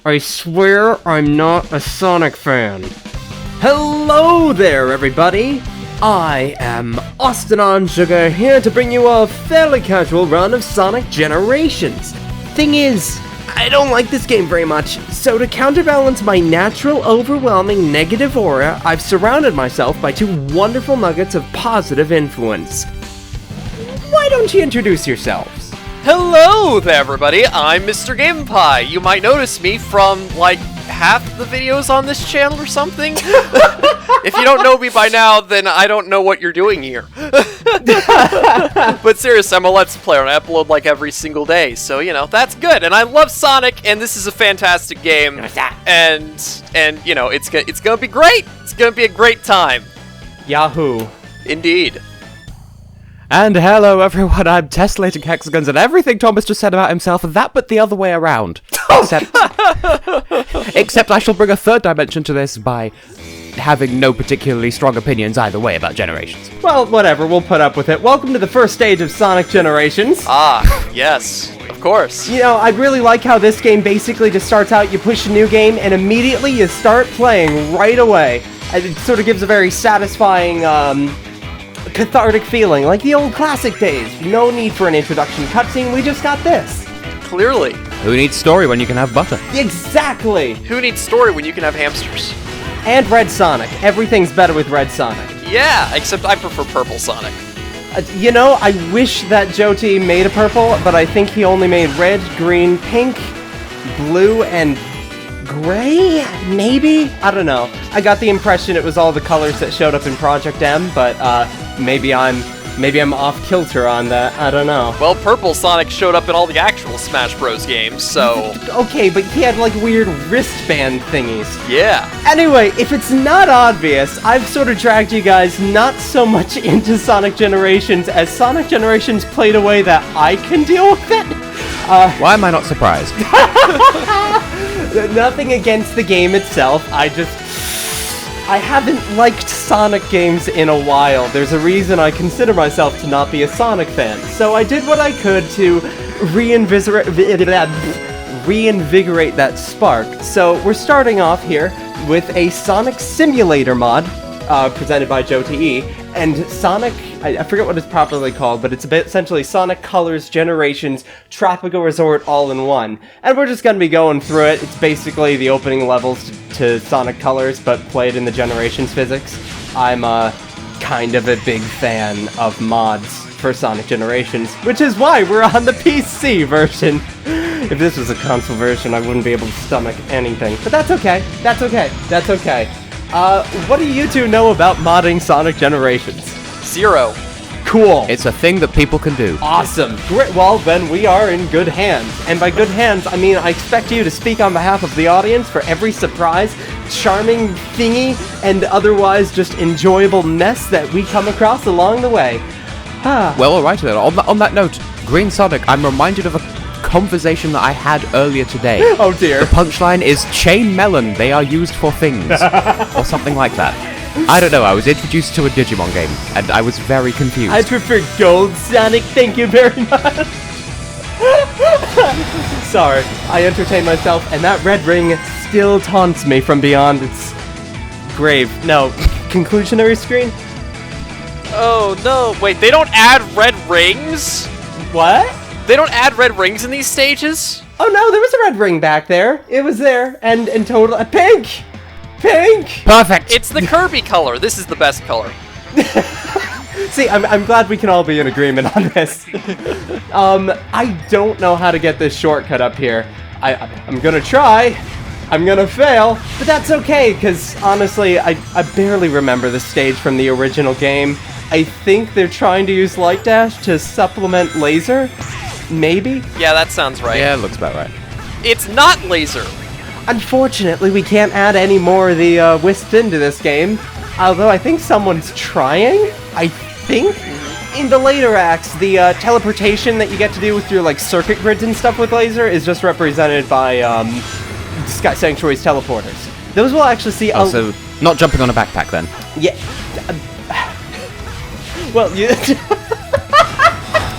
I swear I'm not a Sonic fan. Hello there, everybody! I am Austin on Sugar, here to bring you a fairly casual run of Sonic Generations. Thing is, I don't like this game very much, so to counterbalance my natural, overwhelming negative aura, I've surrounded myself by two wonderful nuggets of positive influence. Why don't you introduce yourselves? Hello there, everybody. I'm MrGameandPie. You might notice me from, like, half the videos on this channel or something. If you don't know me by now, then I don't know what you're doing here. But seriously, I'm a Let's Player, and I upload, like, every single day. So, you know, that's good. And I love Sonic, and this is a fantastic game. And you know, it's gonna be great. It's gonna be a great time. Yahoo. Indeed. And hello everyone, I'm TessellatingHexagons, and everything Thomas just said about himself, that but the other way around. Except I shall bring a third dimension to this by having no particularly strong opinions either way about Generations. Well, whatever, we'll put up with it. Welcome to the first stage of Sonic Generations. Ah, yes, of course. You know, I really like how this game basically just starts out, you push a new game, and immediately you start playing right away. It sort of gives a very satisfying, cathartic feeling, like the old classic days. No need for an introduction cutscene, we just got this. Clearly. Who needs story when you can have butter? Exactly! Who needs story when you can have hamsters? And Red Sonic. Everything's better with Red Sonic. Yeah, except I prefer Purple Sonic. You know, I wish that Joe T made a purple, but I think he only made red, green, pink, blue, and gray? Maybe? I don't know. I got the impression it was all the colors that showed up in Project M, but maybe I'm off kilter on that. I don't know. Well, Purple Sonic showed up in all the actual Smash Bros. Games, so... Okay, but he had, like, weird wristband thingies. Yeah. Anyway, if it's not obvious, I've sort of dragged you guys not so much into Sonic Generations as Sonic Generations played a way that I can deal with it. Why am I not surprised? Nothing against the game itself, I haven't liked Sonic games in a while. There's a reason I consider myself to not be a Sonic fan. So I did what I could to reinvigorate that spark. So we're starting off here with a Sonic Simulator mod, presented by Joe T.E. And Sonic, I forget what it's properly called, but it's essentially Sonic Colors Generations Tropical Resort all-in-one. And we're just going to be going through it. It's basically the opening levels to Sonic Colors, but played in the Generations physics. I'm kind of a big fan of mods for Sonic Generations, which is why we're on the PC version. If this was a console version, I wouldn't be able to stomach anything. But that's okay. That's okay. That's okay. What do you two know about modding Sonic Generations? Zero. Cool. It's a thing that people can do. Awesome. Great. Well, then we are in good hands. And by good hands, I mean I expect you to speak on behalf of the audience for every surprise, charming thingy, and otherwise just enjoyable mess that we come across along the way. Well, alright then. On that note, Green Sonic, I'm reminded of a conversation that I had earlier today. Oh dear. The punchline is chain melon, they are used for things. Or something like that. I don't know, I was introduced to a Digimon game, and I was very confused. I prefer Gold Sonic, thank you very much. Sorry, I entertain myself, and that red ring still taunts me from beyond its grave. No, conclusionary screen? Oh, no. Wait, they don't add red rings? What? They don't add red rings in these stages? Oh no, there was a red ring back there. It was there, and total pink! Pink! Perfect! It's the Kirby color. This is the best color. See, I'm glad we can all be in agreement on this. I don't know how to get this shortcut up here. I'm gonna try. I'm gonna fail, but that's okay, because honestly, I barely remember the stage from the original game. I think they're trying to use Light Dash to supplement Laser? Maybe? Yeah, that sounds right. Yeah, it looks about right. It's not laser. Unfortunately, we can't add any more of the Wisp into this game. Although I think someone's trying. I think? In the later acts, the teleportation that you get to do with your like circuit grids and stuff with laser is just represented by Sky Sanctuary's teleporters. Those will actually see... Oh, so not jumping on a backpack then? Yeah. Well, you...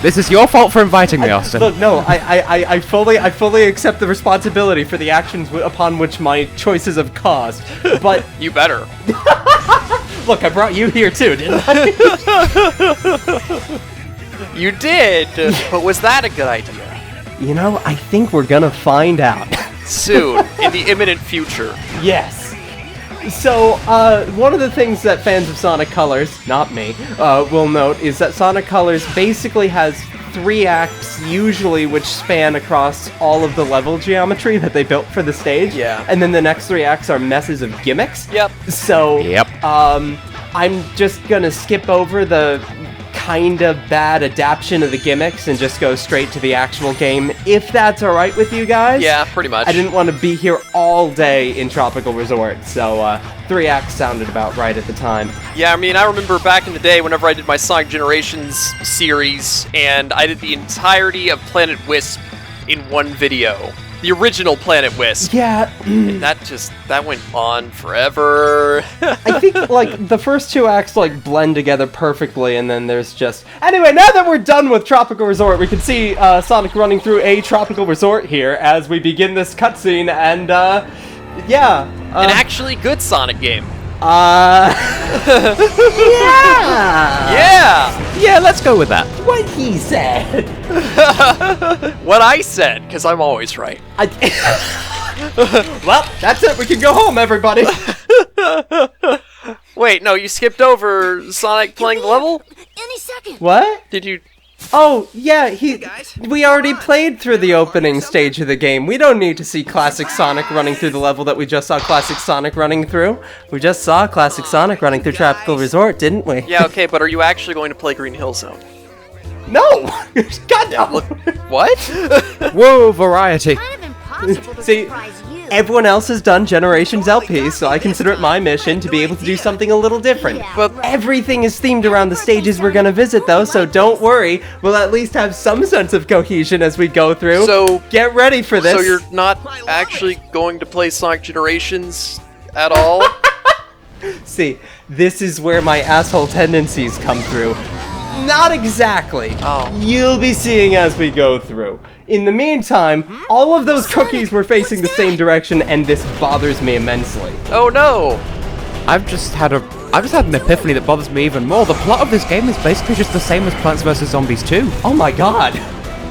This is your fault for inviting me, Austin. Look, no, I fully accept the responsibility for the actions upon which my choices have caused. But You better. look, I brought you here too, didn't I? You did, but was that a good idea? You know, I think we're gonna find out. Soon, in the imminent future. Yes. So, one of the things that fans of Sonic Colors, not me, will note is that Sonic Colors basically has 3 acts, usually, which span across all of the level geometry that they built for the stage. Yeah. And then the next 3 acts are messes of gimmicks. Yep. So, Yep. I'm just gonna skip over the kinda bad adaptation of the gimmicks and just go straight to the actual game, if that's alright with you guys. Yeah, pretty much. I didn't want to be here all day in Tropical Resort, so 3 acts sounded about right at the time. Yeah, I mean, I remember back in the day whenever I did my Sonic Generations series, and I did the entirety of Planet Wisp in one video. The original Planet Wisp. Yeah, And that went on forever. I think, like, the first 2 acts, like, blend together perfectly, and then there's just... Anyway, now that we're done with Tropical Resort, we can see Sonic running through a Tropical Resort here as we begin this cutscene, and, yeah. An actually good Sonic game. Yeah! Yeah! Yeah, let's go with that. What he said! What I said, because I'm always right. Well, that's it, we can go home, everybody! Wait, no, you skipped over Sonic playing the level? Any second. What? Did you... Oh, yeah, we already played through the opening stage of the game. We don't need to see Classic Sonic running through the level that we just saw Classic Sonic running through. We just saw Classic Sonic running through Tropical Resort, didn't we? Yeah, okay, but are you actually going to play Green Hill Zone? No! God, no! What? Whoa, variety. Kind of impossible to See, surprise you. everyone else has done Generations LP, so I consider it my mission to be able to do something a little different. But Everything is themed around the stages we're gonna visit, though, so don't worry. We'll at least have some sense of cohesion as we go through. So- get ready for this. So you're not actually going to play Sonic Generations at all? See, this is where my asshole tendencies come through. Not exactly. Oh. You'll be seeing as we go through. In the meantime, all of those cookies were facing the same direction, and this bothers me immensely. Oh no! I've just had an epiphany that bothers me even more. The plot of this game is basically just the same as Plants vs. Zombies 2. Oh my god.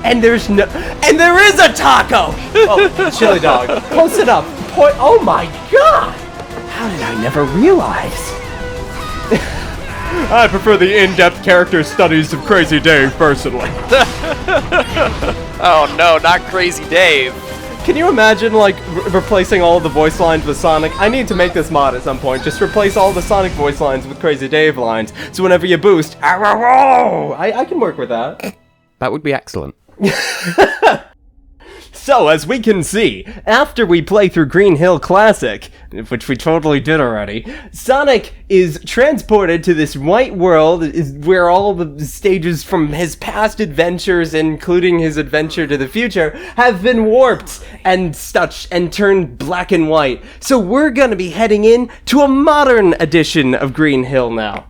And there is a taco! Oh, chili dog. Close enough. Oh my god! How did I never realize? I prefer the in-depth character studies of Crazy Dave, personally. Oh no, not Crazy Dave. Can you imagine, like, replacing all of the voice lines with Sonic? I need to make this mod at some point. Just replace all the Sonic voice lines with Crazy Dave lines. So whenever you boost, I can work with that. That would be excellent. So, as we can see, after we play through Green Hill Classic, which we totally did already, Sonic is transported to this white world where all the stages from his past adventures, including his adventure to the future, have been warped and turned black and white. So we're gonna be heading in to a modern edition of Green Hill now.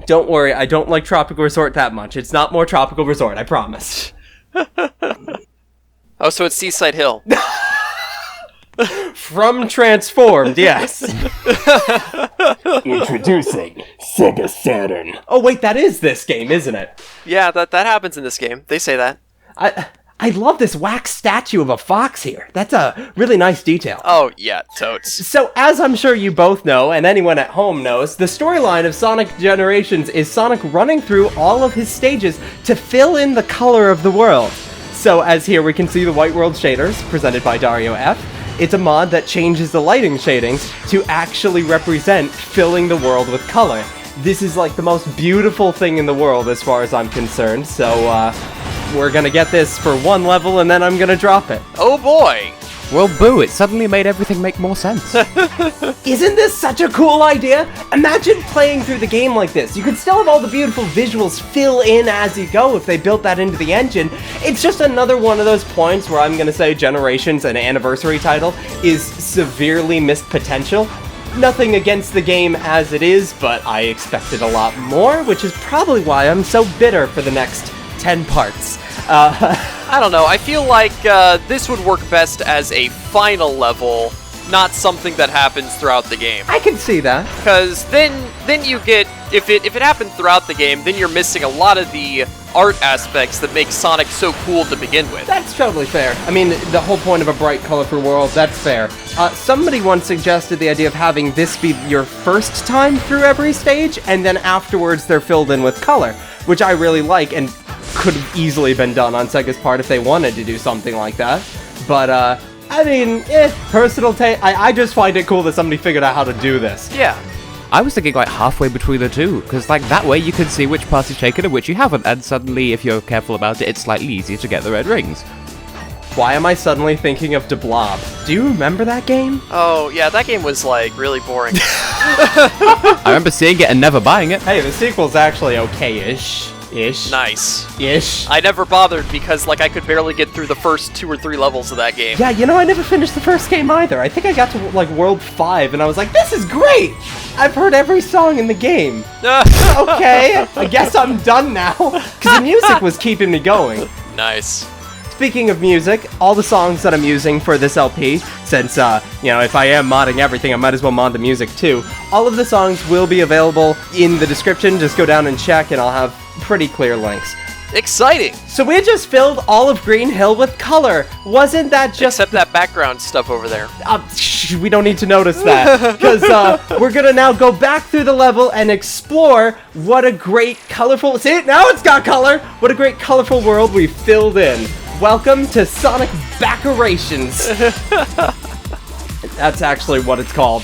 Don't worry, I don't like Tropical Resort that much. It's not more Tropical Resort, I promise. Oh, so it's Seaside Hill. From Transformed, yes. Introducing Sega Saturn. Oh wait, that is this game, isn't it? Yeah, that happens in this game. They say that. I love this wax statue of a fox here. That's a really nice detail. Oh, yeah, totes. So, as I'm sure you both know, and anyone at home knows, the storyline of Sonic Generations is Sonic running through all of his stages to fill in the color of the world. So, as here we can see the White World shaders, presented by Dario F. It's a mod that changes the lighting shadings to actually represent filling the world with color. This is like the most beautiful thing in the world as far as I'm concerned, so we're gonna get this for one level and then I'm gonna drop it. Oh boy! Well, boo, it suddenly made everything make more sense. Isn't this such a cool idea? Imagine playing through the game like this. You could still have all the beautiful visuals fill in as you go if they built that into the engine. It's just another one of those points where I'm gonna say Generations, an anniversary title, is severely missed potential. Nothing against the game as it is, but I expected a lot more, which is probably why I'm so bitter for the next 10 parts. I don't know. I feel like this would work best as a final level, not something that happens throughout the game. I can see that. Because then you get, if it happened throughout the game, then you're missing a lot of the art aspects that make Sonic so cool to begin with. That's totally fair. I mean, the whole point of a bright, colorful world, that's fair. Somebody once suggested the idea of having this be your first time through every stage, and then afterwards they're filled in with color, which I really like, and could have easily been done on Sega's part if they wanted to do something like that. But, I mean, personal taste. I just find it cool that somebody figured out how to do this. Yeah. I was thinking like halfway between the two, because like that way you can see which parts you've taken and which you haven't, and suddenly, if you're careful about it, it's slightly easier to get the red rings. Why am I suddenly thinking of De Blob? Do you remember that game? Oh, yeah, that game was, like, really boring. I remember seeing it and never buying it. Hey, the sequel's actually okay-ish. Nice. I never bothered because, like, I could barely get through the first 2 or 3 levels of that game. Yeah, you know, I never finished the first game either. I think I got to, like, World 5, and I was like, this is great! I've heard every song in the game. Okay, I guess I'm done now. Because the music was keeping me going. Nice. Speaking of music, all the songs that I'm using for this LP, since, you know, if I am modding everything, I might as well mod the music too. All of the songs will be available in the description. Just go down and check, and I'll have pretty clear links. Exciting! So we just filled all of Green Hill with color. Wasn't that just... Except that background stuff over there. We don't need to notice that, because we're gonna now go back through the level and explore what a great colorful... See, now it's got color! What a great colorful world we filled in. Welcome to Sonic Backerations. That's actually what it's called,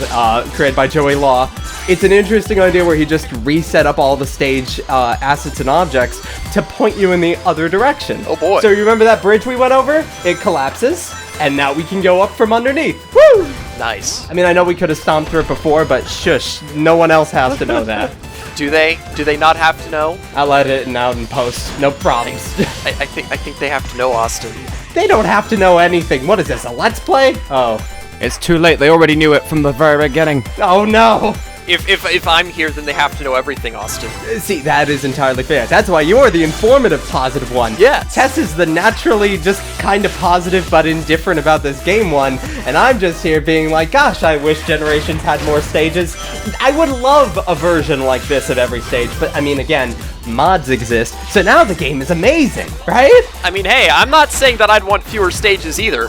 created by Joey Law. It's an interesting idea where he just reset up all the stage assets and objects to point you in the other direction. Oh boy. So you remember that bridge we went over? It collapses, and now we can go up from underneath. Woo! Nice. I mean, I know we could have stomped through it before, but shush, no one else has to know that. Do they? Do they not have to know? I'll edit it out in post, no problems. I think they have to know, Austin. They don't have to know anything. What is this, a Let's Play? Oh. It's too late, they already knew it from the very beginning. Oh no! If I'm here, then they have to know everything, Austin. See, that is entirely fair. That's why you're the informative, positive one. Yeah. Tess is the naturally just kind of positive but indifferent about this game one, and I'm just here being like, gosh, I wish Generations had more stages. I would love a version like this at every stage, but I mean, again, mods exist, so now the game is amazing, right? I mean, hey, I'm not saying that I'd want fewer stages either.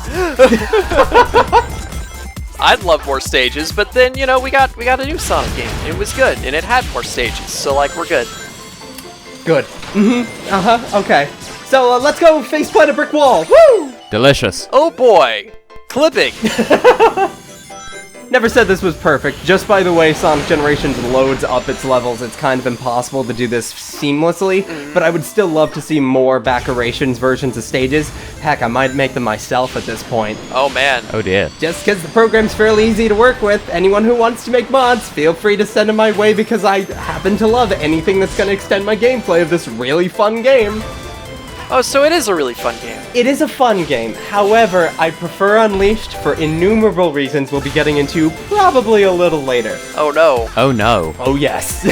I'd love more stages, but then, you know, we got a new Sonic game. It was good, and it had more stages, so, like, we're good. Good. Okay. So, let's go faceplant a brick wall. Woo! Delicious. Oh boy! Clipping! Never said this was perfect. Just by the way Sonic Generations loads up its levels, it's kind of impossible to do this seamlessly, but I would still love to see more Backerations versions of stages. Heck, I might make them myself at this point. Oh man. Oh dear. Just because the program's fairly easy to work with, anyone who wants to make mods, feel free to send them my way because I happen to love anything that's going to extend my gameplay of this really fun game. Oh, so it is a really fun game. It is a fun game. However, I prefer Unleashed for innumerable reasons we'll be getting into probably a little later. Oh no. Oh no. Oh yes.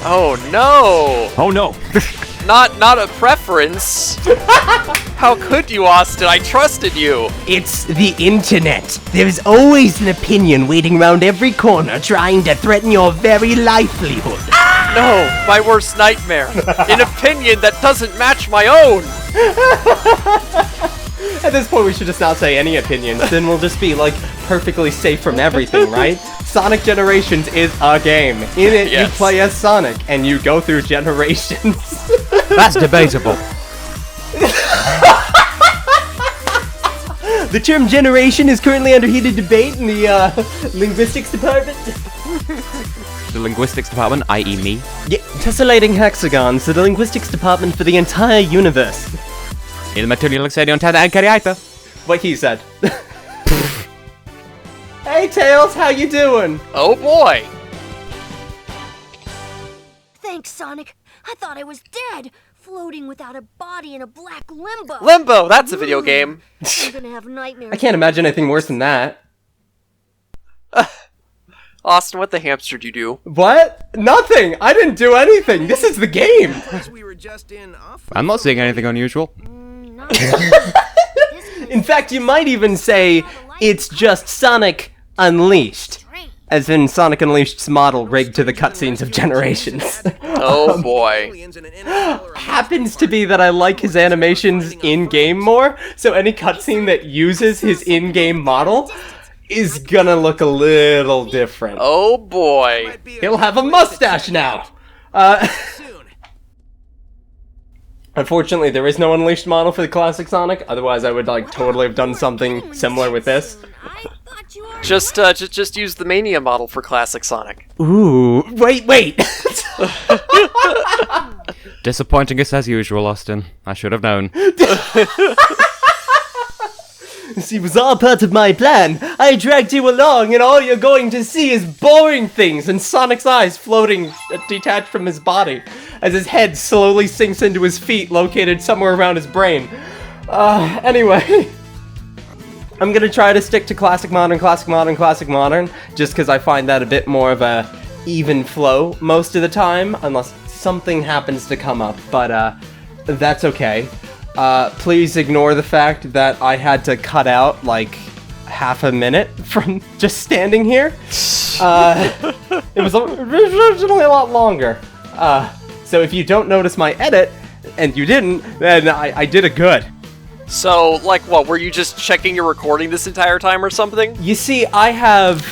Oh no! Oh no. Not a preference. How could you, Austin? I trusted you. It's the internet. There's always an opinion waiting around every corner trying to threaten your very livelihood. No, my worst nightmare. An opinion that doesn't match my own. At this point, we should just not say any opinions. Then we'll just be, like, perfectly safe from everything, right? Sonic Generations is a game. In it, Yes. you play as Sonic, and you go through generations. That's debatable. The term generation is currently under heated debate in the linguistics department. The linguistics department, i.e. me. Yeah, TessellatingHexagons, the linguistics department for the entire universe. Il material exterior and cariata. What he said. Hey Tails, how you doing? Oh boy. Thanks, Sonic. I thought I was dead, floating without a body in a black limbo. Limbo, that's a video game. I'm gonna have nightmares. I can't imagine anything worse than that. Austin, what the hamster did you do? What? Nothing! I didn't do anything! This is the game! I'm not seeing anything unusual. In fact, you might even say it's just Sonic Unleashed. As in Sonic Unleashed's model rigged to the cutscenes of Generations. Oh boy. Happens to be that I like his animations in-game more, so any cutscene that uses his in-game model is gonna look a little different. Oh boy. He'll have a mustache now! Unfortunately, there is no Unleashed model for the classic Sonic, otherwise I would, like, totally have done something similar with this. Just use the Mania model for classic Sonic. Ooh, wait! Disappointing us as usual, Austin. I should have known. This was all part of my plan. I dragged you along, and all you're going to see is boring things and Sonic's eyes floating detached from his body as his head slowly sinks into his feet located somewhere around his brain. Anyway. I'm gonna try to stick to Classic Modern, just because I find that a bit more of a even flow most of the time, unless something happens to come up, but that's okay. Please ignore the fact that I had to cut out, like, half a minute from just standing here. It was originally a lot longer. So if you don't notice my edit, and you didn't, then I did it good. So, like, what, were you just checking your recording this entire time or something? You see, I have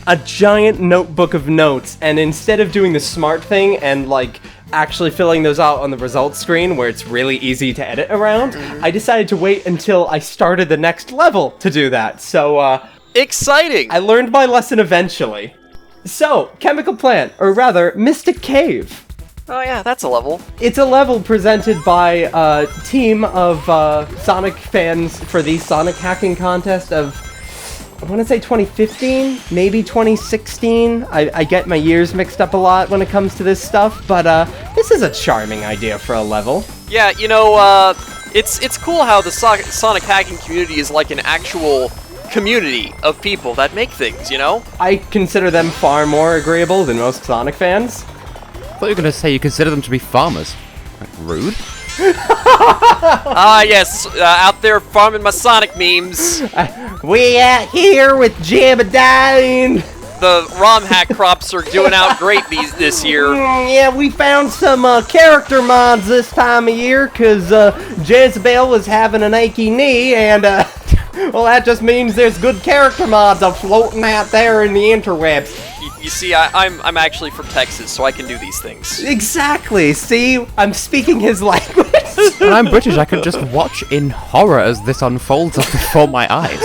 a giant notebook of notes, and instead of doing the smart thing and, like, actually filling those out on the results screen where it's really easy to edit around, I decided to wait until I started the next level to do that. So, exciting! I learned my lesson eventually. So, Chemical Plant, or rather, Mystic Cave. Oh yeah, that's a level. It's a level presented by a team of Sonic fans for the Sonic hacking contest of, I want to say 2015, maybe 2016. I get my years mixed up a lot when it comes to this stuff, but this is a charming idea for a level. Yeah, you know, it's cool how the Sonic hacking community is like an actual community of people that make things, you know? I consider them far more agreeable than most Sonic fans. I thought you were going to say you consider them to be farmers. Like, rude? Yes, out there farming my Sonic memes. We out here with Jebediah. The ROM hack crops are doing out great this year. Yeah, we found some character mods this time of year, because Jezebel was having an achy knee, and well, that just means there's good character mods floating out there in the interwebs. You see, I'm actually from Texas, so I can do these things. Exactly, see? I'm speaking his language. When I'm British, I can just watch in horror as this unfolds up before my eyes.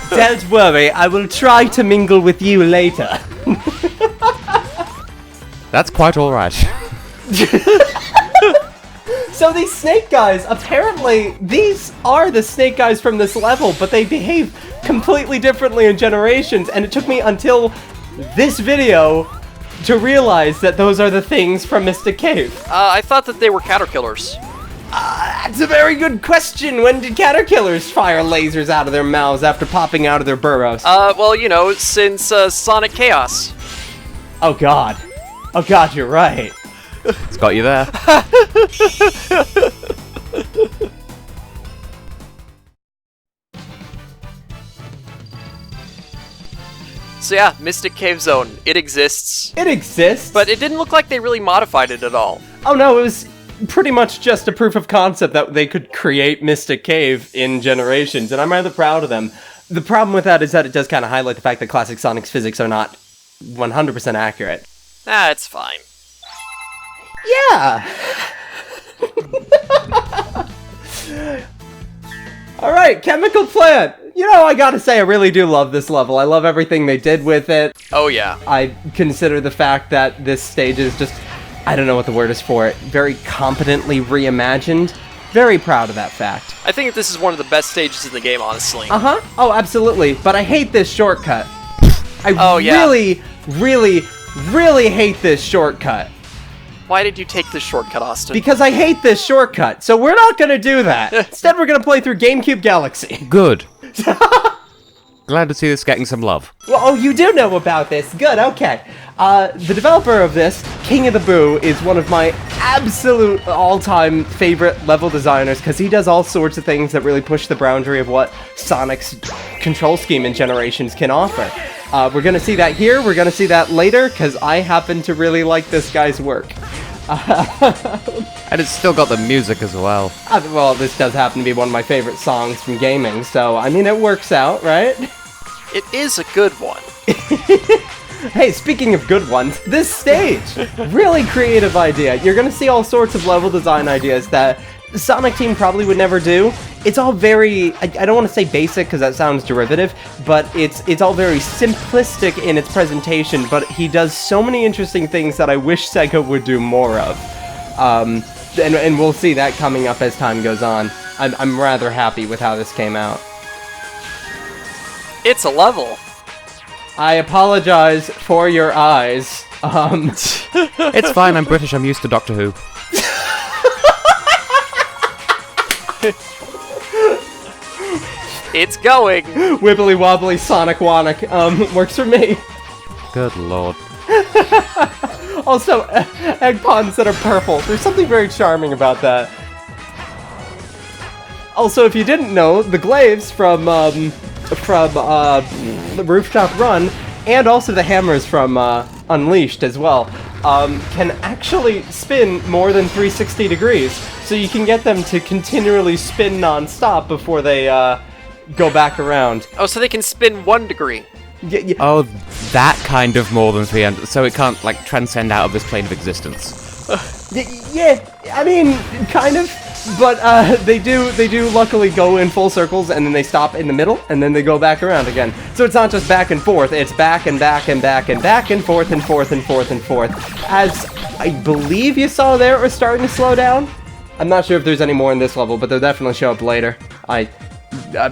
Don't worry, I will try to mingle with you later. That's quite alright. So these snake guys, apparently, these are the snake guys from this level, but they behave completely differently in Generations, and it took me until this video to realize that those are the things from Mystic Cave. I thought that they were caterpillars. That's a very good question. When did caterpillars fire lasers out of their mouths after popping out of their burrows? Well, you know, since Sonic Chaos. Oh god. Oh god, you're right. It's got you there. So yeah, Mystic Cave Zone. It exists. It exists. But it didn't look like they really modified it at all. Oh no, it was pretty much just a proof of concept that they could create Mystic Cave in Generations, and I'm rather proud of them. The problem with that is that it does kind of highlight the fact that classic Sonic's physics are not 100% accurate. Ah, it's fine. Yeah! Alright, Chemical Plant! You know, I gotta say, I really do love this level. I love everything they did with it. Oh yeah. I consider the fact that this stage is just, I don't know what the word is for it, very competently reimagined. Very proud of that fact. I think this is one of the best stages in the game, honestly. Uh-huh. Oh, absolutely. But I hate this shortcut. Oh, yeah. really, really, really hate this shortcut. Why did you take this shortcut, Austin? Because I hate this shortcut, so we're not gonna do that. Instead, we're gonna play through GameCube Galaxy. Good. glad to see this getting some love. Well, oh, you do know about this. Good, okay. The developer of this, King of the Boo, is one of my absolute all-time favorite level designers because he does all sorts of things that really push the boundary of what Sonic's control scheme in Generations can offer. We're going to see that here, we're going to see that later, because I happen to really like this guy's work. And it's still got the music as well. Well, this does happen to be one of my favorite songs from gaming, so, I mean, it works out, right? It is a good one. Hey, speaking of good ones, this stage! Really creative idea. You're gonna see all sorts of level design ideas that Sonic Team probably would never do. It's all very, I don't want to say basic because that sounds derivative, but it's all very simplistic in its presentation, but he does so many interesting things that I wish Sega would do more of. And we'll see that coming up as time goes on. I'm rather happy with how this came out. It's a level. I apologize for your eyes. It's fine, I'm British, I'm used to Doctor Who. It's going. Wibbly wobbly Sonic Wonic, works for me. Good lord. Also, egg ponds that are purple. There's something very charming about that. Also, if you didn't know, the glaives from the Rooftop Run, and also the hammers from Unleashed as well, can actually spin more than 360 degrees. So you can get them to continually spin non-stop before they go back around. Oh, so they can spin 1 degree. Oh, that kind of more than 300, so it can't, like, transcend out of this plane of existence. Yeah, I mean, kind of, but they do luckily go in full circles, and then they stop in the middle, and then they go back around again. So it's not just back and forth, it's back and back and back and back and forth and forth and forth and forth. As I believe you saw there, it was starting to slow down. I'm not sure if there's any more in this level, but they'll definitely show up later.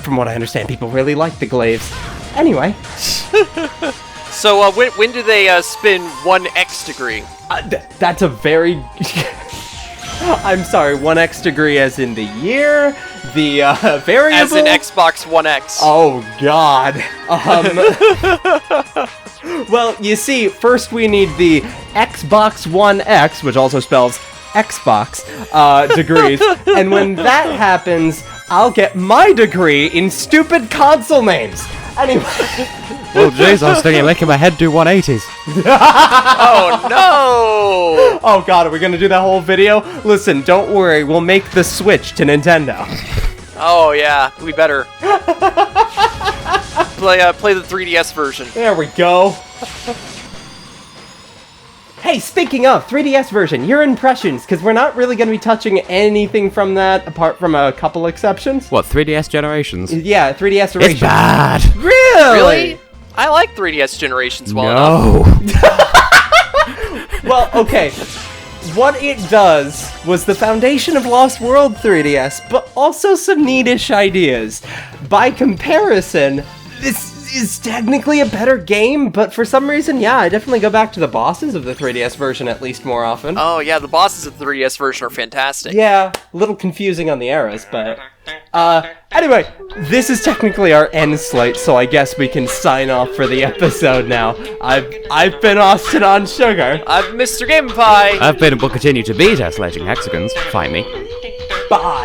From what I understand, people really like the glaives. Anyway. So when do they spin 1x degree? That's a very... I'm sorry, 1x degree as in the year? The variable? As in Xbox One X. Oh, God. Well, you see, first we need the Xbox One X, which also spells Xbox, degrees. And when that happens, I'll get my degree in stupid console names. Anyway. Well, jeez, I was thinking of making my head do 180s. Oh, no! Oh, God, are we gonna do that whole video? Listen, don't worry, we'll make the switch to Nintendo. Oh, yeah, we better. Play the 3DS version. There we go. Hey, speaking of 3DS version, your impressions, because we're not really going to be touching anything from that, apart from a couple exceptions. What, 3DS Generations? Yeah, 3DS Generations. It's bad! Really? I like 3DS Generations well enough. Well, okay. What it does was the foundation of Lost World 3DS, but also some neatish ideas. By comparison, this is technically a better game, but for some reason, yeah, I definitely go back to the bosses of the 3DS version at least more often. Oh, yeah, the bosses of the 3DS version are fantastic. Yeah, a little confusing on the eras, but... Anyway, this is technically our end slate, so I guess we can sign off for the episode now. I've been Austin on Sugar. I'm MrGameandPie. I've been and will continue to be Tessellating Hexagons. Find me. Bye!